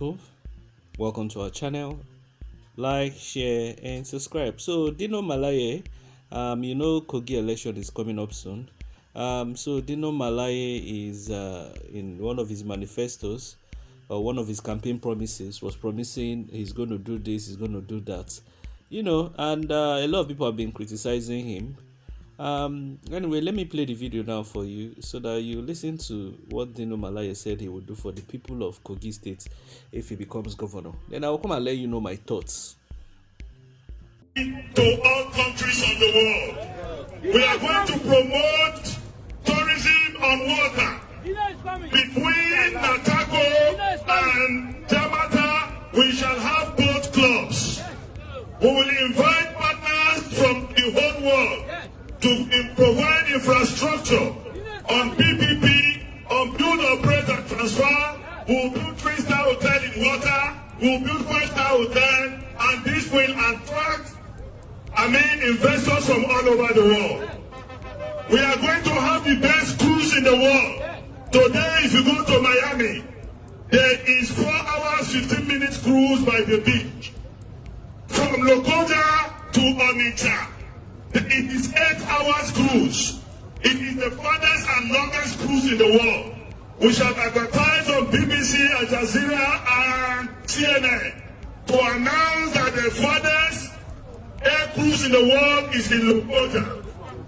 people, welcome to our channel. Like, share and subscribe. So Dino Melaye, Kogi election is coming up soon. So Dino Melaye is in one of his manifestos or one of his campaign promises was promising he's going to do this, he's going to do that, and a lot of people have been criticizing him. Anyway, let me play the video now for you so that you listen to what Dino Melaye said he would do for the people of Kogi State if he becomes governor. Then I will come and let you know my thoughts. To all countries of the world, we are going to promote tourism on water between Natako and Jamata. We shall have boat clubs. We will invite partners from the whole world to provide infrastructure on PPP, on build, operate and transfer. We'll build 3-star hotel in water, we'll build 5-star hotel, and this will attract, investors from all over the world. We are going to have the best cruise in the world. Today, if you go to Miami, there is 4 hours, 15 minutes cruise by the beach. From Lokoja to Onitsha. It is 8 hours cruise. It is the farthest and longest cruise in the world. We shall advertise on BBC, Al Jazeera, and CNN to announce that the farthest air cruise in the world is in Lokoja.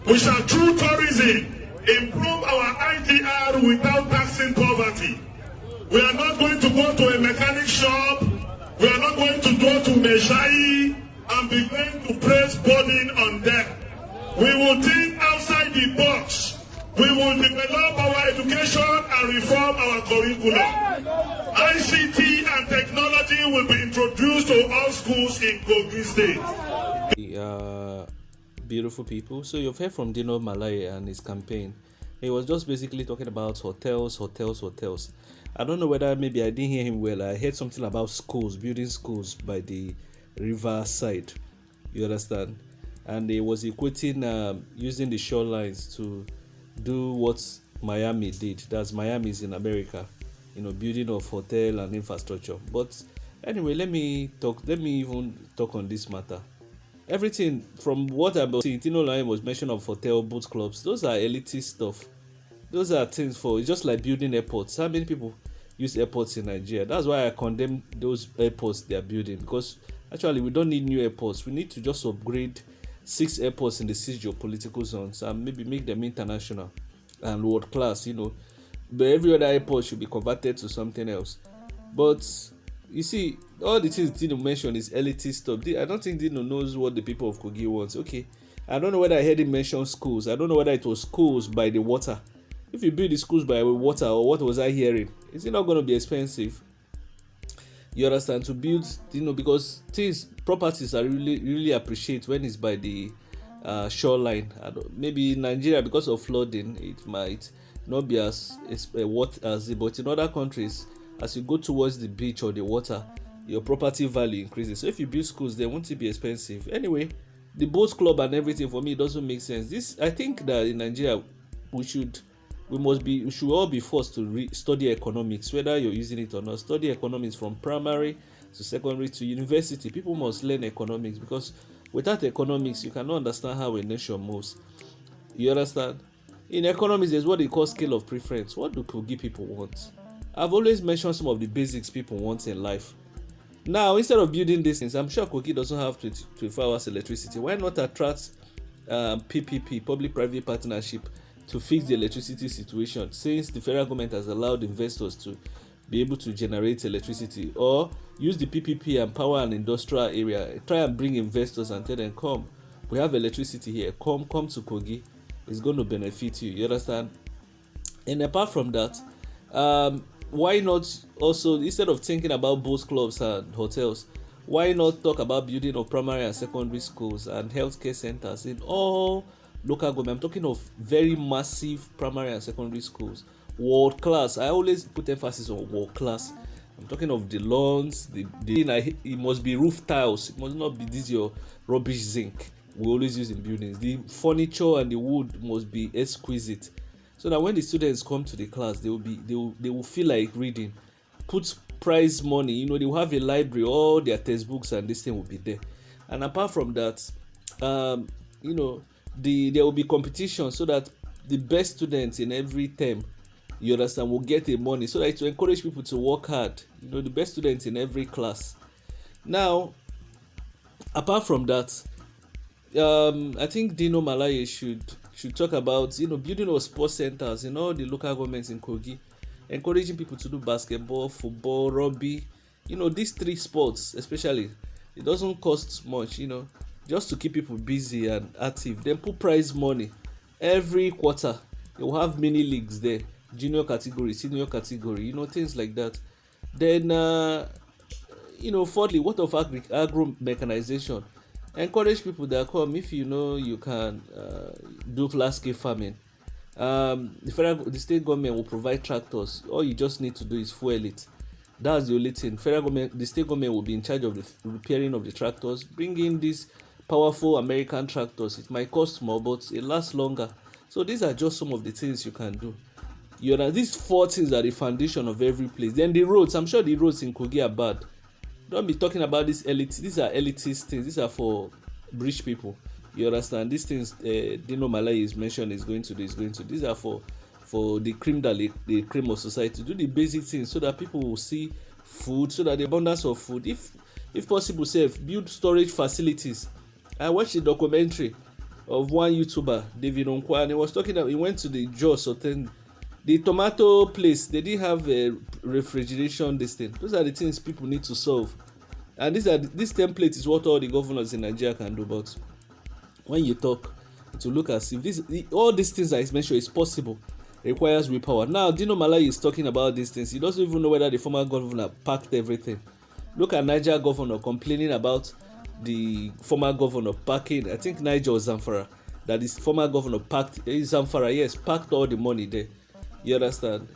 We shall, through tourism, improve our IDR without taxing poverty. We are not going to go to a mechanic shop. We are not going to go to Meshai and begin to place burden on them. We will think outside the box. We will develop our education and reform our curriculum. ICT and technology will be introduced to all schools in Kogi State. Beautiful people. So you've heard from Dino Melaye and his campaign. He was just basically talking about hotels. I don't know whether maybe I didn't hear him well. I heard something about schools, building schools by the river side. You understand? And he was equating using the shorelines to do what Miami did. That's Miami is in America, building of hotel and infrastructure. But anyway, let me even talk on this matter. Everything from what I'm seeing, Dino Melaye was mentioned of hotel, boat clubs. Those are elitist stuff. Those are things for, it's just like building airports. How many people use airports in Nigeria? That's why I condemn those airports they are building, because actually we don't need new airports. We need to just upgrade 6 airports in the 6 geopolitical zones and maybe make them international and world class, But every other airport should be converted to something else. But you see, all the things Dino mentioned is elitist stuff. I don't think Dino knows what the people of Kogi want. Okay, I don't know whether I heard him mention schools. I don't know whether it was schools by the water. If you build the schools by water, or what was I hearing? Is it not going to be expensive? You understand? To build, because properties are really appreciate when it's by the shoreline. Maybe in Nigeria, because of flooding, it might not be as what as it, but in other countries, as you go towards the beach or the water, your property value increases. So if you build schools, they won't be expensive. Anyway, the boat club and everything, for me, it doesn't make sense. I think that in Nigeria, we should all be forced to study economics, whether you're using it or not. Study economics from primary to secondary to university. People must learn economics, because without economics, you cannot understand how a nation moves. You understand? In economics, there's what they call scale of preference. What do Kogi people want? I've always mentioned some of the basics people want in life. Now, instead of building these things, I'm sure Kogi doesn't have 24 hours electricity. Why not attract PPP, public-private partnership, to fix the electricity situation, since the federal government has allowed investors to be able to generate electricity, or use the PPP and power and industrial area, try and bring investors and tell them, come, we have electricity here, come to Kogi, it's going to benefit you. You understand? And apart from that, why not also, instead of thinking about boat clubs and hotels, why not talk about building of primary and secondary schools and healthcare centers in all local government? I'm talking of very massive primary and secondary schools, world class. I always put emphasis on world class. I'm talking of the lawns, it must be roof tiles. It must not be this your rubbish zinc we always use in buildings. The furniture and the wood must be exquisite, so that when the students come to the class, they will feel like reading. Put prize money. You know, they will have a library, all their textbooks and this thing will be there. And apart from that, you know, there will be competition so that the best students in every term, you understand, will get a money, so that to encourage people to work hard. You know, the best students in every class. Now, apart from that, I think Dino Melaye should talk about, you know, building of sports centers in all the local governments in Kogi, encouraging people to do basketball, football, rugby. You know, these three sports especially, it doesn't cost much, you know, just to keep people busy and active. Then put prize money every quarter. They will have mini leagues there, junior category, senior category, you know, things like that. Then you know, fourthly, what of agro mechanization? Encourage people that come, if you know you can do large scale farming. The state government will provide tractors. All you just need to do is fuel it. That's the only thing. The state government will be in charge of the repairing of the tractors. Bring in these powerful American tractors. It might cost more, but it lasts longer. So these are just some of the things you can do. You know, these four things are the foundation of every place. Then the roads. I'm sure the roads in Kogi are bad. Don't be talking about this elite. These are elitist things. These are for rich people. You understand? These things Dino Melaye is mentioned is going to do. These are for the cream of society. Do the basic things so that people will see food, so that the abundance of food, if possible, build storage facilities. I watched a documentary of one YouTuber, David Onkwa, and he was talking about, he went to the Jos thing. The tomato place, they didn't have a refrigeration this thing. Those are the things people need to solve. And this template is what all the governors in Nigeria can do. But when you talk, to look as if all these things I mentioned is possible, requires willpower. Now, Dino Melaye is talking about these things. He doesn't even know whether the former governor packed everything. Look at Niger governor complaining about the former governor packing. I think Niger or Zamfara, that his former governor packed. Zamfara, yes, packed all the money there. You understand?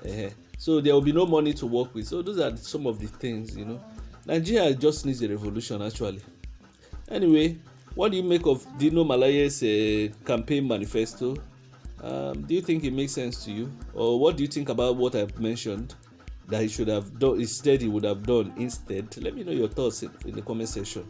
So there will be no money to work with. So those are some of the things, you know. Nigeria just needs a revolution, actually. Anyway, what do you make of Dino Malaye's campaign manifesto? Do you think it makes sense to you? Or what do you think about what I've mentioned that he should have done, instead he would have done instead? Let me know your thoughts in the comment section.